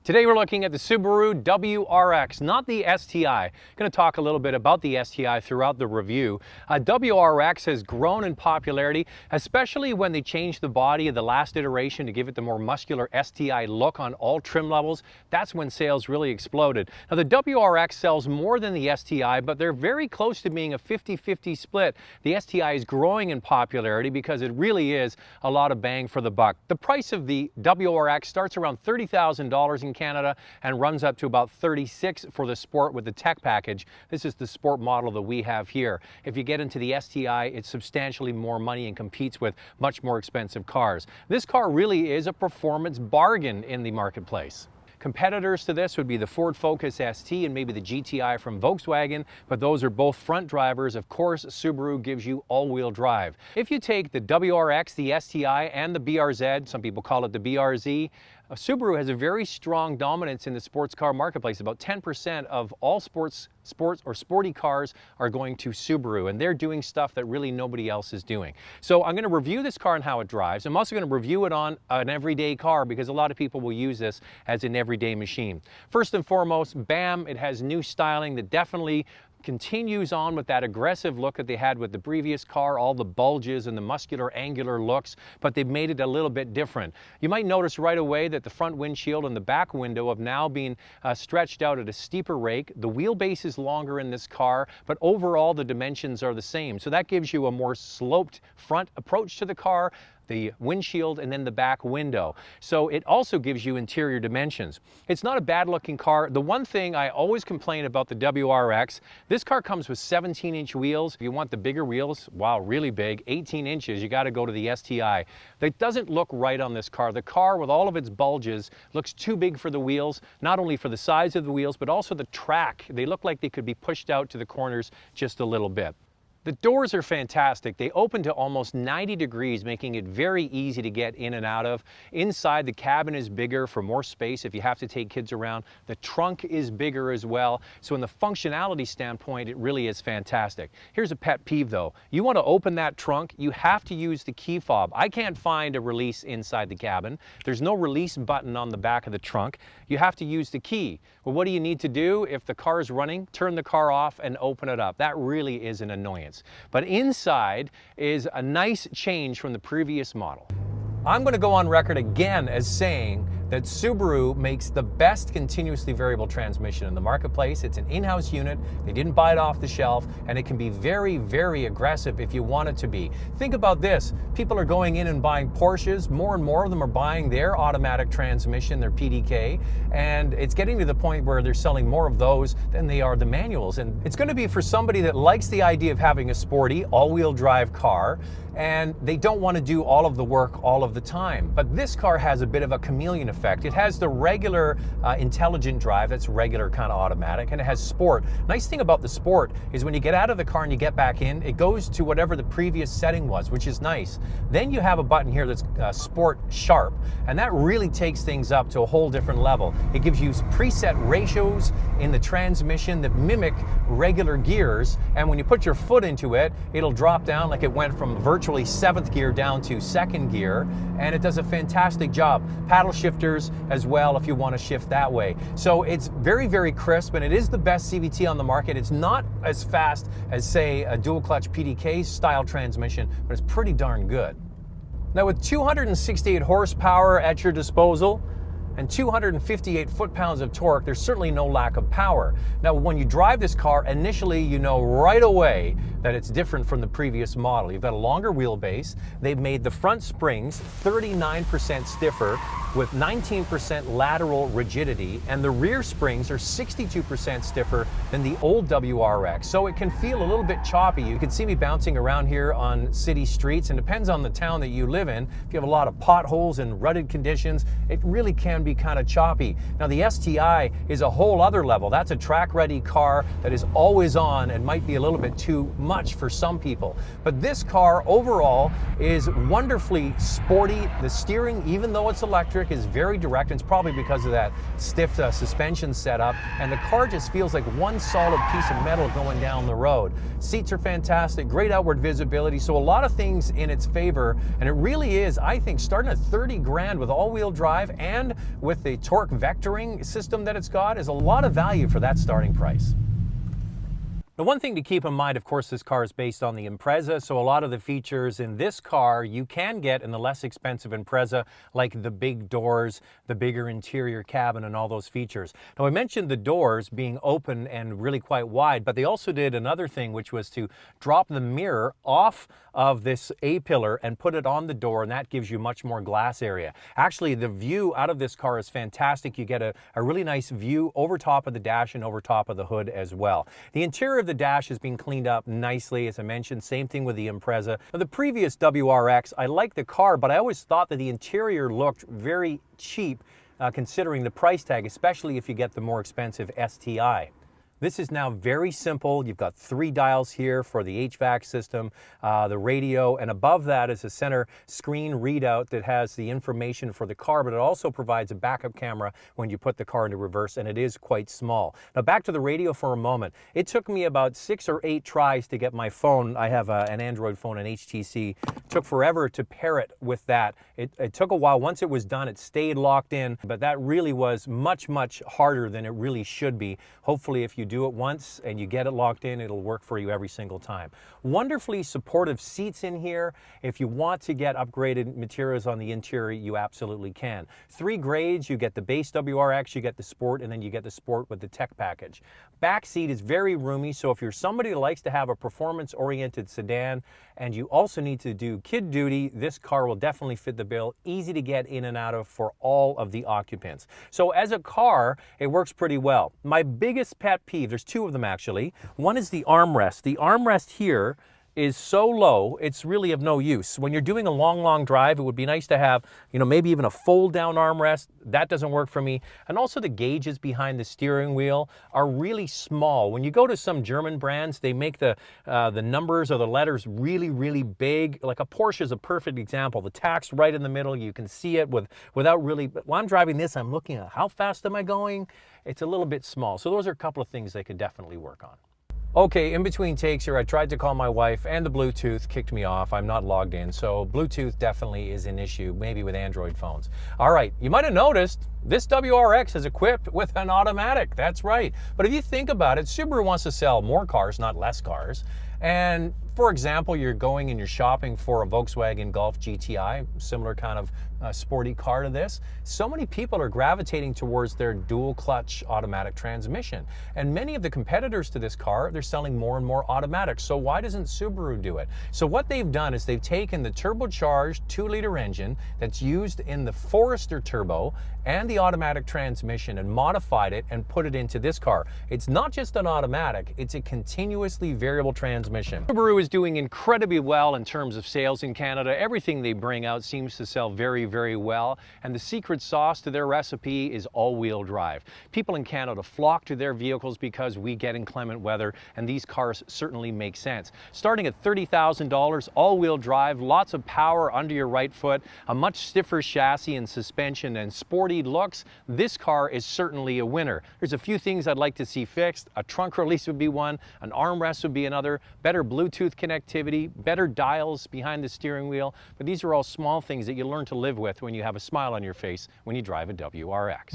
Today we're looking at the Subaru WRX, not the STI. I'm going to talk a little bit about the STI throughout the review. WRX has grown in popularity, especially when they changed the body of the last iteration to give it the more muscular STI look on all trim levels. That's when sales really exploded. Now the WRX sells more than the STI, but they're very close to being a 50-50 split. The STI is growing in popularity because it really is a lot of bang for the buck. The price of the WRX starts around $30,000 in Canada and runs up to about $36,000 for the Sport with the tech package. This is the Sport model that we have here. If you get into the STI, it's substantially more money and competes with much more expensive cars. This car really is a performance bargain in the marketplace. Competitors to this would be the Ford Focus ST and maybe the GTI from Volkswagen, but those are both front drivers. Of course, Subaru gives you all-wheel drive. If you take the WRX, the STI, and the BRZ, some people call it the BRZ, Subaru has a very strong dominance in the sports car marketplace. About 10% of all sports or sporty cars are going to Subaru, and they're doing stuff that really nobody else is doing. So I'm going to review this car and how it drives. I'm also going to review it on an everyday car because a lot of people will use this as an everyday machine. First and foremost, bam, it has new styling that definitely continues on with that aggressive look that they had with the previous car, all the bulges and the muscular angular looks, but they've made it a little bit different. You might notice right away that the front windshield and the back window have now been stretched out at a steeper rake. The wheelbase is longer in this car, but overall the dimensions are the same. So that gives you a more sloped front approach to the car, the windshield, and then the back window. So it also gives you interior dimensions. It's not a bad looking car. The one thing I always complain about the WRX, this car comes with 17-inch wheels. If you want the bigger wheels, wow, really big, 18 inches, you gotta go to the STI. That doesn't look right on this car. The car with all of its bulges looks too big for the wheels, not only for the size of the wheels, but also the track. They look like they could be pushed out to the corners just a little bit. The doors are fantastic. They open to almost 90 degrees, making it very easy to get in and out of. Inside, the cabin is bigger for more space if you have to take kids around. The trunk is bigger as well. So in the functionality standpoint, it really is fantastic. Here's a pet peeve though. You want to open that trunk, you have to use the key fob. I can't find a release inside the cabin. There's no release button on the back of the trunk. You have to use the key. Well, what do you need to do? If the car is running, turn the car off and open it up. That really is an annoyance. But inside is a nice change from the previous model. I'm going to go on record again as saying that Subaru makes the best continuously variable transmission in the marketplace. It's an in-house unit. They didn't buy it off the shelf, and it can be very, very aggressive if you want it to be. Think about this. People are going in and buying Porsches. More and more of them are buying their automatic transmission, their PDK, and it's getting to the point where they're selling more of those than they are the manuals. And it's going to be for somebody that likes the idea of having a sporty all-wheel drive car, and they don't want to do all of the work all of the time. But this car has a bit of a chameleon effect. It has the regular intelligent drive, that's regular kind of automatic, and it has sport. Nice thing about the sport is when you get out of the car and you get back in, it goes to whatever the previous setting was, which is nice. Then you have a button here that's sport sharp, and that really takes things up to a whole different level. It gives you preset ratios in the transmission that mimic regular gears, and when you put your foot into it, it'll drop down like it went from virtually 7th gear down to 2nd gear, and it does a fantastic job. Paddle shifters as well if you want to shift that way. So it's very, very crisp, and it is the best CVT on the market. It's not as fast as, say, a dual clutch PDK style transmission, but it's pretty darn good. Now with 268 horsepower at your disposal and 258 foot-pounds of torque, there's certainly no lack of power. Now, when you drive this car, initially you know right away that it's different from the previous model. You've got a longer wheelbase. They've made the front springs 39% stiffer with 19% lateral rigidity, and the rear springs are 62% stiffer than the old WRX. So it can feel a little bit choppy. You can see me bouncing around here on city streets, and it depends on the town that you live in. If you have a lot of potholes and rutted conditions, it really can be kind of choppy. Now the STI is a whole other level. That's a track-ready car that is always on and might be a little bit too much for some people. But this car overall is wonderfully sporty. The steering, even though it's electric, is very direct, and it's probably because of that stiff suspension setup, and the car just feels like one solid piece of metal going down the road. Seats are fantastic, great outward visibility, so a lot of things in its favor, and it really is, I think, starting at 30 grand with all-wheel drive and with the torque vectoring system that it's got is a lot of value for that starting price. The one thing to keep in mind, of course, this car is based on the Impreza, so a lot of the features in this car you can get in the less expensive Impreza, like the big doors, the bigger interior cabin, and all those features. Now, I mentioned the doors being open and really quite wide, but they also did another thing, which was to drop the mirror off of this A-pillar and put it on the door, and that gives you much more glass area. Actually, the view out of this car is fantastic. You get a really nice view over top of the dash and over top of the hood as well. The interior of the dash has been cleaned up nicely, as I mentioned. Same thing with the Impreza. Now, the previous WRX, I liked the car, but I always thought that the interior looked very cheap considering the price tag, especially if you get the more expensive STI. This is now very simple. You've got 3 dials here for the HVAC system, the radio, and above that is a center screen readout that has the information for the car, but it also provides a backup camera when you put the car into reverse, and it is quite small. Now, back to the radio for a moment. It took me about 6 or 8 tries to get my phone. I have an Android phone, an HTC. It took forever to pair it with that. It took a while. Once it was done, it stayed locked in, but that really was much, much harder than it really should be. Hopefully, if you do it once and you get it locked in, it'll work for you every single time. Wonderfully supportive seats in here. If you want to get upgraded materials on the interior, you absolutely can. 3 grades. You get the base WRX, you get the Sport, and then you get the Sport with the Tech package. Back seat is very roomy, so if you're somebody who likes to have a performance-oriented sedan and you also need to do kid duty, this car will definitely fit the bill. Easy to get in and out of for all of the occupants. So as a car, it works pretty well. My biggest pet peeve, there's 2 of them actually. One is the armrest. The armrest here is so low, it's really of no use. When you're doing a long drive, it would be nice to have, maybe even a fold-down armrest. That doesn't work for me. And also the gauges behind the steering wheel are really small. When you go to some German brands, they make the numbers or the letters really, really big. Like a Porsche is a perfect example. The tach's right in the middle. You can see it without really, when I'm driving this, I'm looking at how fast am I going? It's a little bit small. So those are a couple of things they could definitely work on. Okay, in between takes here, I tried to call my wife and the Bluetooth kicked me off. I'm not logged in, so Bluetooth definitely is an issue, maybe with Android phones. All right, you might have noticed this WRX is equipped with an automatic. That's right. But if you think about it, Subaru wants to sell more cars, not less cars. And for example, you're going and you're shopping for a Volkswagen Golf GTI, similar kind of sporty car to this. So many people are gravitating towards their dual clutch automatic transmission. And many of the competitors to this car, they're selling more and more automatics. So why doesn't Subaru do it? So what they've done is they've taken the turbocharged 2-liter engine that's used in the Forester Turbo and the automatic transmission and modified it and put it into this car. It's not just an automatic, it's a continuously variable transmission. Subaru is doing incredibly well in terms of sales in Canada. Everything they bring out seems to sell very, very well. And the secret sauce to their recipe is all-wheel drive. People in Canada flock to their vehicles because we get inclement weather, and these cars certainly make sense. Starting at $30,000, all-wheel drive, lots of power under your right foot, a much stiffer chassis and suspension, and sporty looks, this car is certainly a winner. There's a few things I'd like to see fixed. A trunk release would be one, an armrest would be another, better Bluetooth connectivity, better dials behind the steering wheel, but these are all small things that you learn to live with when you have a smile on your face when you drive a WRX.